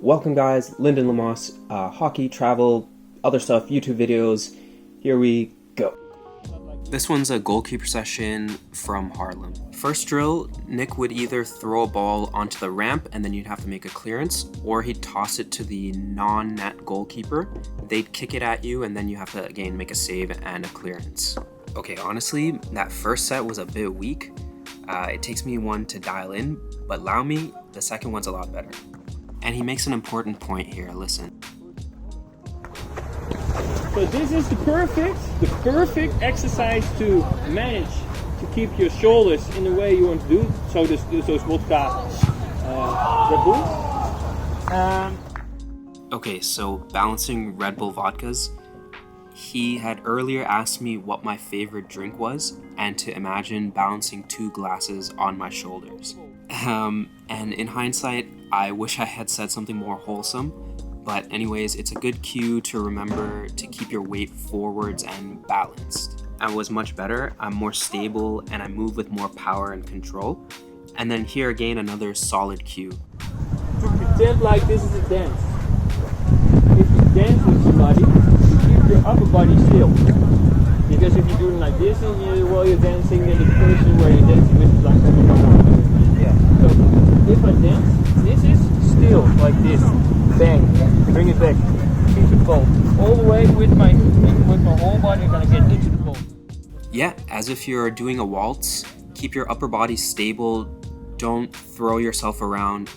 Welcome guys, Lyndon Lamosse, hockey, travel, other stuff, YouTube videos. Here we go. This one's a goalkeeper session from Haarlem. First drill, Nick would either throw a ball onto the ramp and then you'd have to make a clearance, or he'd toss it to the non-net goalkeeper. They'd kick it at you and then you have to again make a save and a clearance. Okay, honestly, that first set was a bit weak. It takes me one to dial in, but allow me, the second one's a lot better. And he makes an important point here, listen. So this is the perfect exercise to manage to keep your shoulders in the way you want to do. So this those vodka Red Bull. Okay, so balancing Red Bull vodkas. He had earlier asked me what my favorite drink was and to imagine balancing 2 glasses on my shoulders. And in hindsight, I wish I had said something more wholesome. But anyways, it's a good cue to remember to keep your weight forwards and balanced. I was much better, I'm more stable, and I move with more power and control. And then here again, another solid cue. To pretend like this is a dance. If you dance with somebody, you keep your upper body still. Because if you do it like this and while you're dancing, then the person where you're dancing with is like yeah. So if I dance, this is still like this. Bang, bring it back, keep the ball. All the way with my whole body, I'm gonna get into the ball. Yeah, as if you're doing a waltz, keep your upper body stable, don't throw yourself around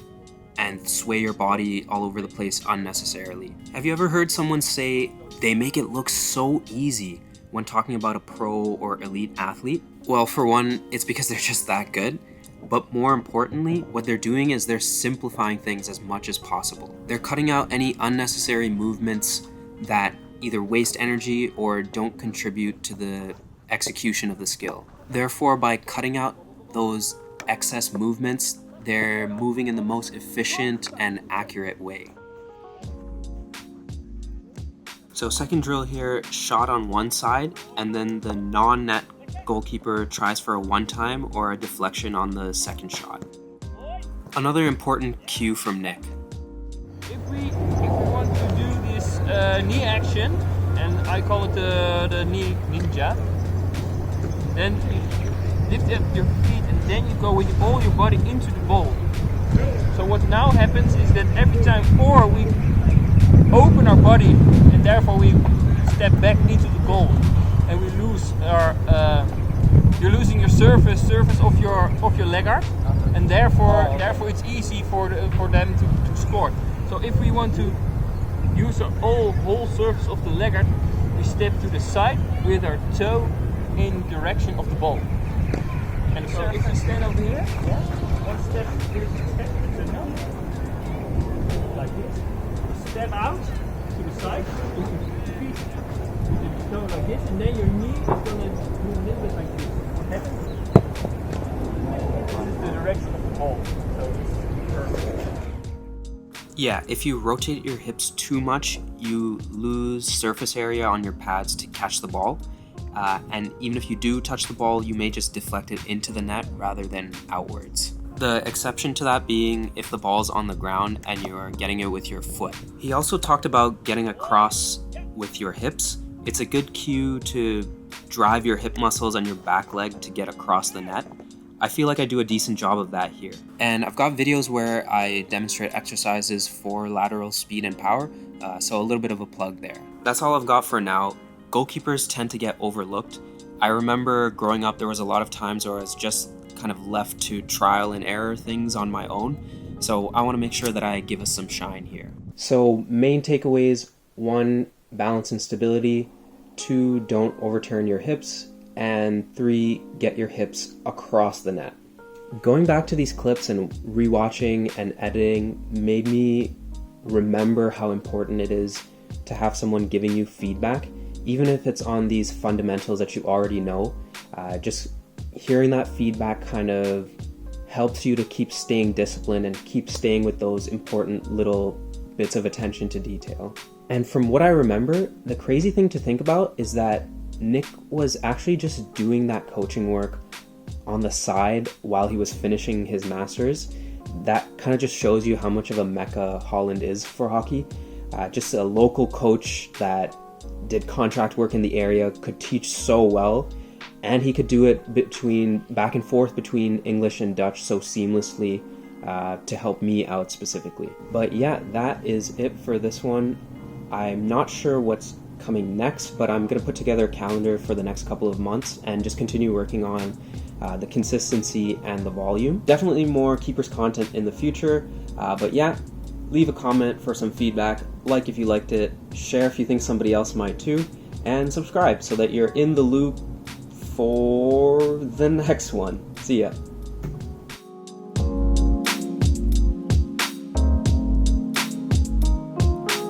and sway your body all over the place unnecessarily. Have you ever heard someone say they make it look so easy when talking about a pro or elite athlete? Well, for one, it's because they're just that good. But more importantly, what they're doing is they're simplifying things as much as possible. They're cutting out any unnecessary movements that either waste energy or don't contribute to the execution of the skill. Therefore, by cutting out those excess movements, they're moving in the most efficient and accurate way. So second drill here, shot on one side, and then the non-net goalkeeper tries for a one-time or a deflection on the second shot. Another important cue from Nick. If we want to do this knee action, and I call it the knee ninja, then you lift up your feet and then you go with all your body into the ball. So what now happens is that every time we open our body and therefore we step back into the goal. And we lose our, you're losing your surface of your leg guard, and therefore it's easy for them to score. So if we want to use the whole surface of the leg guard, we step to the side with our toe in direction of the ball. And so if you stand over here, one step, like this, step out to the side, go like this, and then your knee is going to move a little bit like this. What happens? This is the direction of the ball, so it's perfect. Yeah, if you rotate your hips too much, you lose surface area on your pads to catch the ball. And even if you do touch the ball, you may just deflect it into the net rather than outwards. The exception to that being if the ball's on the ground and you're getting it with your foot. He also talked about getting across with your hips. It's a good cue to drive your hip muscles and your back leg to get across the net. I feel like I do a decent job of that here. And I've got videos where I demonstrate exercises for lateral speed and power, so a little bit of a plug there. That's all I've got for now. Goalkeepers tend to get overlooked. I remember growing up there was a lot of times where I was just kind of left to trial and error things on my own, so I want to make sure that I give us some shine here. So main takeaways: 1, balance and stability; 2, don't overturn your hips; and 3, get your hips across the net. Going back to these clips and rewatching and editing made me remember how important it is to have someone giving you feedback, even if it's on these fundamentals that you already know. Just hearing that feedback kind of helps you to keep staying disciplined and keep staying with those important little bits of attention to detail. And from what I remember, the crazy thing to think about is that Nick was actually just doing that coaching work on the side while he was finishing his master's. that kind of just shows you how much of a mecca Holland is for hockey. Just a local coach that did contract work in the area, could teach so well, and he could do it back and forth between English and Dutch so seamlessly to help me out specifically. But yeah, that is it for this one. I'm not sure what's coming next, but I'm going to put together a calendar for the next couple of months and just continue working on the consistency and the volume. Definitely more Keepers content in the future, but yeah, leave a comment for some feedback, like if you liked it, share if you think somebody else might too, and subscribe so that you're in the loop for the next one. See ya.